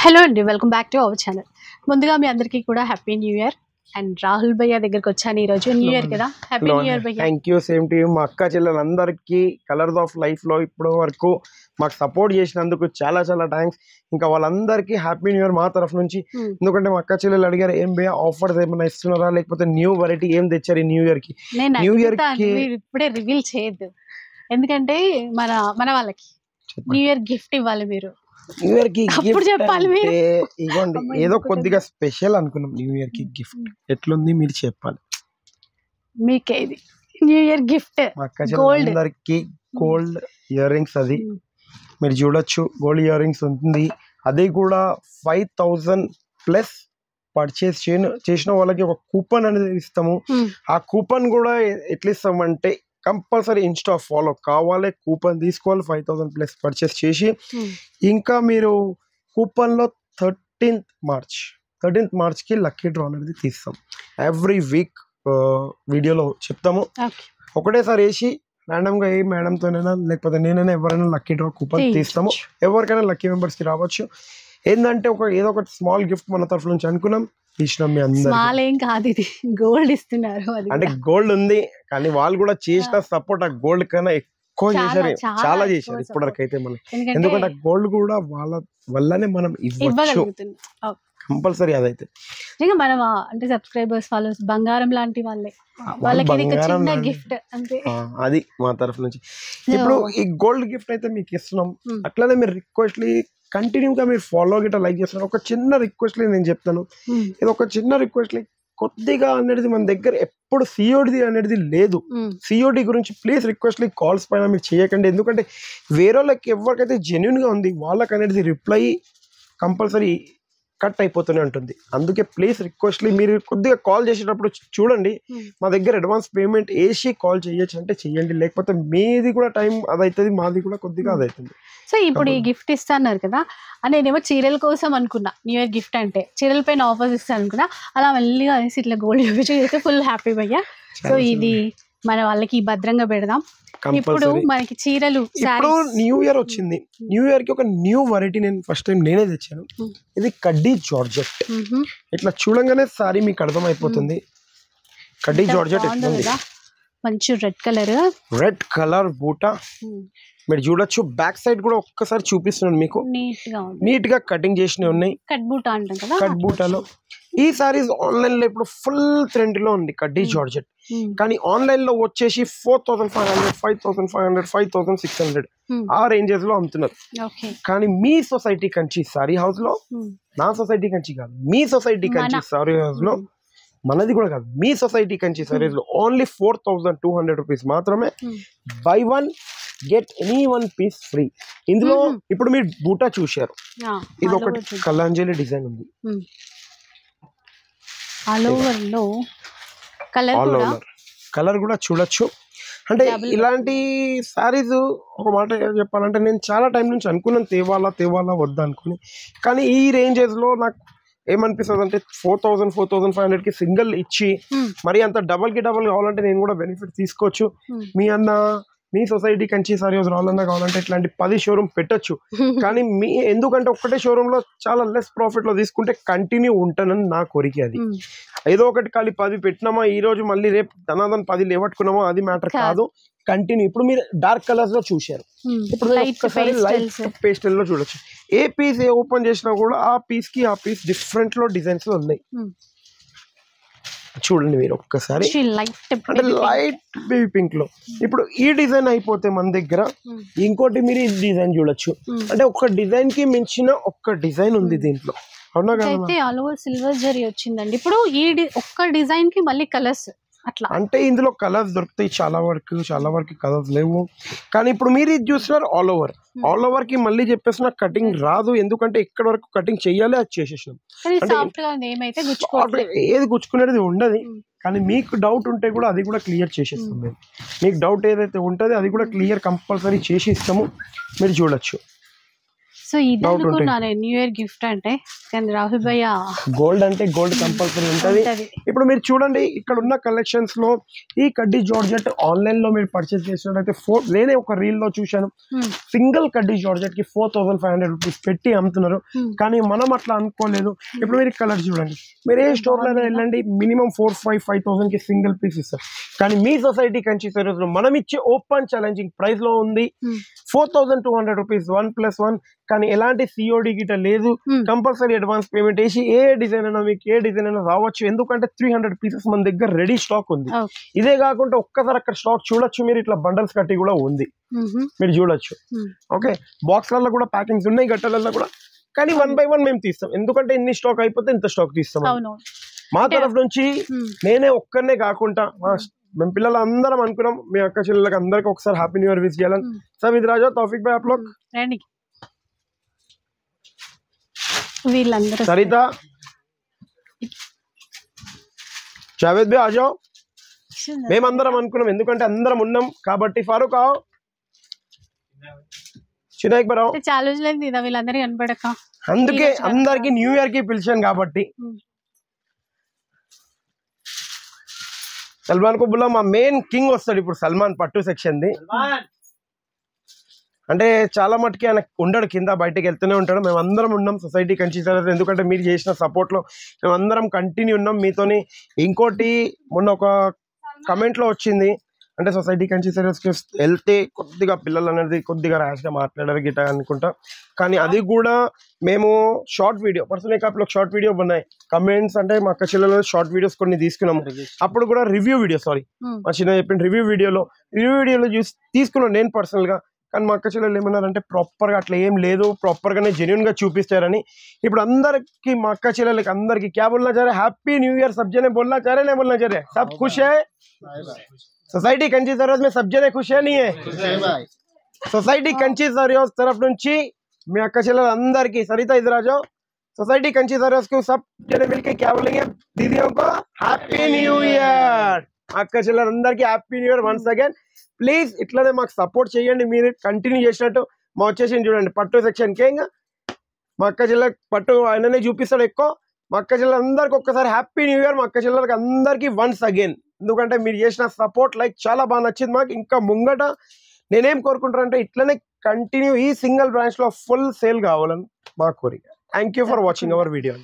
Hello అండి, welcome back to our channel. ముందుగా మీ అందరికీ కూడా happy new year. And Rahul భయ్య దగ్గరికి వచ్చాను ఈరోజు. న్యూ ఇయర్ కదా, హ్యాపీ న్యూ ఇయర్ భయ్య. Thank you. Same to you. మా అక్క చెల్లెలందరికీ కలర్స్ ఆఫ్ లైఫ్ లో ఇప్పటి వరకు మాకు సపోర్ట్ చేసినందుకు చాలా చాలా థ్యాంక్స్. ఇంకా వాళ్ళందరికీ హ్యాపీ న్యూ ఇయర్ మా తరఫు నుంచి. ఎందుకంటే మా అక్క చెల్లెలు అడిగారు, ఏం భయ్య ఆఫర్స్ ఏమైనా ఇస్తున్నారా, లేకపోతే న్యూ వెరైటీ ఏం తెచ్చారు ఈ న్యూ ఇయర్ కి? న్యూ ఇయర్ కి ఇప్పుడే రివీల్ చేయొద్దు, ఎందుకంటే మన వాళ్ళకి న్యూ ఇయర్ గిఫ్ట్ ఇవ్వాలి. మీరు న్యూ ఇయర్ కి గిఫ్ట్ చెప్పాలి. ఇవ్వండి, ఏదో కొద్దిగా స్పెషల్ అనుకున్నాం. న్యూ ఇయర్ కి గిఫ్ట్ ఎట్లుంది మీరు చెప్పాలి. మీకే ఇది న్యూ ఇయర్ గిఫ్ట్. మా అక్క చెల్లెలందరికీ గోల్డ్ ఇయర్ రింగ్స్, అది మీరు చూడొచ్చు. గోల్డ్ ఇయర్ రింగ్స్ ఉంటుంది, అది కూడా 5000 ప్లస్ పర్చేస్ చేసిన వాళ్ళకి ఒక కూపన్ అనేది ఇస్తాము. ఆ కూపన్ కూడా ఎట్లా ఇస్తామంటే, కంపల్సరీ ఇన్స్టా ఫాలో కావాలి, కూపన్ తీసుకోవాలి 5000 ప్లస్ పర్చేస్ చేసి. ఇంకా మీరు కూపన్లో 13th మార్చ్కి లక్కీ డ్రా అనేది తీస్తాం. ఎవ్రీ వీక్ వీడియోలో చెప్తాము. ఒకటేసారి వేసి ర్యాండమ్గా ఏ మేడంతోనైనా లేకపోతే నేనైనా ఎవరైనా లక్కీ డ్రా కూపన్ తీస్తాము. ఎవరికైనా లక్కీ మెంబర్స్కి రావచ్చు. ఏంటంటే ఏదో ఒక స్మాల్ గిఫ్ట్ మన తరఫు నుంచి అనుకున్నాం, ఇచ్చినాం. మీ అందరూ ఏం కాదు, ఇది గోల్డ్ ఇస్తున్నారు. అంటే గోల్డ్ ఉంది, కానీ వాళ్ళు కూడా చేసిన సపోర్ట్ ఆ గోల్డ్ కన్నా ఎక్కువ చేశారు, చాలా చేశారు ఇప్పటివరకు అయితే మనం. ఎందుకంటే ఆ గోల్డ్ కూడా వాళ్ళ వల్లనే మనం ఇవ్వచ్చు, కంపల్సరీ. అదైతే మనం అంటే సబ్స్క్రైబర్స్ ఫాలోవర్స్ బంగారం లాంటి వాళ్ళకి గిఫ్ట్ అంతే, అది మా తరఫు నుంచి. ఇప్పుడు ఈ గోల్డ్ గిఫ్ట్ అయితే మీకు ఇస్తున్నాం. అట్లానే మీరు రిక్వెస్ట్లీ కంటిన్యూగా మీరు ఫాలో గిట్ట లైక్ చేస్తున్నారు. ఒక చిన్న రిక్వెస్ట్లీ నేను చెప్తాను, ఇది ఒక చిన్న రిక్వెస్ట్లీ. కొద్దిగా అనేది మన దగ్గర ఎప్పుడు సిఓడి అనేది లేదు. సిఓడి గురించి ప్లీజ్ రిక్వెస్ట్లీ కాల్స్ పైన మీరు చేయకండి. ఎందుకంటే వేరే వాళ్ళకి ఎవరికైతే జెన్యున్ గా ఉంది వాళ్ళకి అనేది రిప్లై కంపల్సరీ కట్ అయిపోతూనే ఉంటుంది. అందుకే ప్లీజ్ రిక్వెస్ట్లీ మీరు కొద్దిగా కాల్ చేసేటప్పుడు చూడండి, మా దగ్గర అడ్వాన్స్ పేమెంట్ వేసి కాల్ చేయొచ్చు అంటే చెయ్యండి, లేకపోతే మీది కూడా టైం అదవుతుంది, మాది కూడా కొద్దిగా అదవుతుంది. సో ఇప్పుడు ఈ గిఫ్ట్ ఇస్తాన్నారు కదా, నేనేమో చీరల కోసం అనుకున్నా. న్యూ ఇయర్ గిఫ్ట్ అంటే చీరల పైన ఆఫర్స్ ఇస్తాను అనుకున్నా. అలా మెల్లిగా అనేసి ఇట్లా గోల్డ్ చూపించి ఫుల్ హ్యాపీ భయ్యా. సో ఇది మన వాళ్ళకి భద్రంగా పెడదాం. ఇప్పుడు మనకి చీరలు, ఇప్పుడు న్యూ ఇయర్ వచ్చింది. న్యూ ఇయర్ కి ఒక న్యూ వెరైటీ నేను ఫస్ట్ టైం నేనే తెచ్చాను. ఇది కడ్డీ జార్జెట్. ఇట్లా చూడంగానే సారీ మీకు అర్థం అయిపోతుంది. కడ్డీ జార్జెట్ మంచి రెడ్ కలర్ బూటా మీరు చూడొచ్చు. బ్యాక్ సైడ్ కూడా ఒక్కసారి చూపిస్తున్నాను మీకు. నీట్ గా కటింగ్ చేసినవి ఉన్నాయి. కట్ బూటాలో ఈ సారీస్ ఆన్లైన్ లో ఇప్పుడు ఫుల్ ట్రెండ్ లో ఉంది కడ్డీ జార్జెట్. కానీ ఆన్లైన్ లో వచ్చేసి 4500, 5500, 5600 ఆ రేంజెస్ లో అమ్ముతున్నారు. కానీ మీ సొసైటీ కంచి సారీ హౌస్ లో, నా సొసైటీ కంచి కాదు, మీ సొసైటీ కంచి సారీ హౌస్ లో, మనది కూడా కాదు, మీ సొసైటీ కంచి సారీస్ లో ఓన్లీ 4200 రూపీస్ మాత్రమే. Buy one get any one piece free. ఇందులో ఇప్పుడు మీరు బూటా చూశారు, ఇది ఒకటి కలాంజలి డిజైన్ ఉంది. ఆల్ ఓవర్ కలర్ కూడా చూడొచ్చు. అంటే ఇలాంటి సారీస్ ఒక మాట చెప్పాలంటే నేను చాలా టైం నుంచి అనుకున్నాను తేవాలా వద్దా అనుకుని. కానీ ఈ రేంజెస్ లో నాకు ఏమనిపిస్తుంది అంటే 4500 కి సింగిల్ ఇచ్చి మరి అంత డబల్ కావాలంటే నేను కూడా బెనిఫిట్ తీసుకోవచ్చు. మీ సొసైటీ కంచి సారీ హౌస్ రావాలన్నా కావాలంటే ఇట్లాంటి 10 షోరూమ్ పెట్టచ్చు. కానీ ఎందుకంటే ఒక్కటే షోరూమ్ లో చాలా లెస్ ప్రాఫిట్ లో తీసుకుంటే కంటిన్యూ ఉంటానని నా కోరిక. అది ఏదో ఒకటి ఖాళీ 10 పెట్టినామా ఈ రోజు మళ్ళీ రేపు ధనాదన్ 10 లేవట్టుకున్నామా అది మ్యాటర్ కాదు. కంటిన్యూ. ఇప్పుడు మీరు డార్క్ కలర్స్ లో చూశారు, ఇప్పుడు ఒక్కసారి లైట్ పేస్టల్ లో చూడొచ్చు. ఏ పీస్ ఓపెన్ చేసినా కూడా ఆ పీస్ డిఫరెంట్ లో డిజైన్స్ లో ఉన్నాయి. చూడండి మీరు ఒక్కసారి, అంటే లైట్ బేబీ పింక్ లో. ఇప్పుడు ఈ డిజైన్ అయిపోతే మన దగ్గర ఇంకోటి మీరు ఈ డిజైన్ చూడొచ్చు. అంటే ఒక డిజైన్ కి మించిన ఒక్క డిజైన్ ఉంది దీంట్లో. అవునా కదా? ఆల్ ఓవర్ సిల్వర్ జరీ వచ్చిందండి. ఇప్పుడు ఈ ఒక్క డిజైన్ కి మళ్ళీ కలర్స్ అట్లా, అంటే ఇందులో కలర్స్ దొరుకుతాయి చాలా వరకు కలర్స్ లేవు. కానీ ఇప్పుడు మీరు ఇది చూస్తున్నారు ఆల్ ఓవర్ కి మళ్ళీ చెప్పేసిన కటింగ్ రాదు. ఎందుకంటే ఇక్కడ వరకు కటింగ్ చెయ్యాలి, అది చేసేసినాం. ఏది గుచ్చుకునేది ఉండదు. కానీ మీకు డౌట్ ఉంటే కూడా అది కూడా క్లియర్ చేసేస్తాం మేము. మీకు డౌట్ ఏదైతే ఉంటుందో అది కూడా క్లియర్ కంపల్సరీ చేసి ఇస్తాము. మీరు చూడొచ్చు. సో ఇది అనుకున్నా నేను న్యూ ఇయర్ గిఫ్ట్ అంటే, కానీ రాహుల్ భయ్య గోల్డ్ అంటే గోల్డ్ కంపల్సరీ ఉంటది. ఇప్పుడు మీరు చూడండి ఇక్కడ ఉన్న కలెక్షన్స్ లో ఈ కడ్డీ జార్జెట్ ఆన్లైన్ లో మీరు పర్చేస్ చేసినట్టయితే నేనే ఒక రీల్ లో చూశాను, సింగిల్ కడ్డీ జార్జెట్ కి 4500 రూపీస్ పెట్టి అమ్ముతున్నారు. కానీ మనం అట్లా అనుకోలేదు. ఇప్పుడు మీరు కలర్ చూడండి, మీరు ఏ స్టోర్ లో వెళ్ళండి మినిమం 4,000-5,000 కి సింగిల్ పీస్ ఇస్తారు. కానీ మీ సొసైటీ కంచి సారీస్ లో మనం ఇచ్చే ఓపెన్ ఛాలెంజింగ్ ప్రైస్ లో ఉంది 4,200 రూపీస్ 1+1. కానీ ఎలాంటి సిఓడి గిట లేదు, కంపల్సరీ అడ్వాన్స్ పేమెంట్ వేసి ఏ డిజైన్ అయినా మీకు ఏ డిజైన్ అయినా రావచ్చు. ఎందుకంటే 300 పీసెస్ మన దగ్గర రెడీ స్టాక్ ఉంది. ఇదే కాకుండా ఒక్కసారి అక్కడ స్టాక్ చూడొచ్చు మీరు, ఇట్లా బండల్స్ కట్టి కూడా ఉంది మీరు చూడొచ్చు. ఓకే, బాక్స్లలో కూడా ప్యాకింగ్స్ ఉన్నాయి, గట్టలలో కూడా. కానీ 1 by 1 మేము తీస్తాం, ఎందుకంటే ఇన్ని స్టాక్ అయిపోతే ఇంత స్టాక్ తీస్తాం. మా తరఫు నుంచి నేనే ఒక్కనే కాకుండా మేము పిల్లలు అందరం అనుకున్నాం మీ అక్క చెల్లెళ్ళకి అందరికి ఒకసారి హ్యాపీ న్యూ ఇయర్ విష్ చేయాలని. सब इधर आ जाओ, तौफीक भाई आप लोग, सरिता, जावेद भाई आ जाओ. మేము అందరం అనుకున్నాం, ఎందుకంటే అందరం ఉన్నాం కాబట్టి. ఫారూక్ आओ, చిన్నకి బరావు. చాలా రోజులైంది కదా వీళ్ళందరికీ కనపడక, అందుకే అందరికి న్యూ ఇయర్ కి పిలిచాను కాబట్టి. సల్మాన్ కు బుల్లా, మా మెయిన్ కింగ్ వస్తాడు ఇప్పుడు సల్మాన్ పట్టు సెక్షన్ ది. అంటే చాలా మటుకి ఆయన ఉండడు, కింద బయటకు వెళ్తూనే ఉంటాడు. మేము అందరం ఉన్నాం సొసైటీ కంచి సారీస్, ఎందుకంటే మీరు చేసిన సపోర్ట్ లో మేము అందరం కంటిన్యూ ఉన్నాం మీతోని. ఇంకోటి మొన్న ఒక కమెంట్ లో వచ్చింది, అంటే సొసైటీ కంచి సారీస్ కి వెళ్తే కొద్దిగా పిల్లలు అనేది కొద్దిగా ర్యాష్ గా మాట్లాడారు గిట అనుకుంటా. కానీ అది కూడా మేము షార్ట్ వీడియో పర్సనల్ కాపీలో షార్ట్ వీడియో ఉన్నాయి కమెంట్స్, అంటే మా అక్క చెల్లెలు షార్ట్ వీడియోస్ కొన్ని తీసుకున్నాము. అప్పుడు కూడా రివ్యూ వీడియో, సారీ మా చిన్న చెప్పిన రివ్యూ వీడియోలో చూసి తీసుకున్నాను నేను పర్సనల్ గా. కానీ మా అక్క చెల్లెలు ఏమన్నారంటే ప్రాపర్ గా అట్లా ఏం లేదు, ప్రాపర్ గానే జెన్యూన్ గా చూపిస్తారని. ఇప్పుడు అందరికి మా అక్క చెల్లెలకి అందరికి క్యా బోల్నా చారే, హ్యాపీ న్యూ ఇయర్. सब जने बोलना चाह रहे, नहीं बोलना चाह रहे, सब खुश है. सोसाइटी कंची सारीस में सब जने खुश है, नहीं है? सोसाइटी कंची सारीस तरफ నుంచి మీ అక్క చెల్లెలు అందరికి, सरिता इधर आ जाओ, सोसाइटी कंची सारीस को सब जने मिलके क्या बोलेंगे दीदियों को हैप्पी न्यू ईयर. అక్క చెల్లెలు అందరికి happy new year once again. Please ఇట్లానే మాకు సపోర్ట్ చేయండి, మీరు కంటిన్యూ చేసినట్టు. మా వచ్చేసి చూడండి పట్టు సెక్షన్ కే, ఇంకా మా అక్క చెల్లె పట్టు ఆయననే చూపిస్తాడు ఎక్కువ. మా అక్క చెల్లెలు అందరికి ఒక్కసారి హ్యాపీ న్యూ ఇయర్. మా అక్క చెల్లెలకి అందరికి వన్స్ అగైన్, ఎందుకంటే మీరు చేసిన సపోర్ట్ లైక్ చాలా బాగా నచ్చింది మాకు. ఇంకా ముంగట నేనేం కోరుకుంటానంటే ఇట్లనే కంటిన్యూ ఈ సింగిల్ బ్రాంచ్ లో ఫుల్ సేల్ కావాలని మా కోరిక. Thank you for watching our video.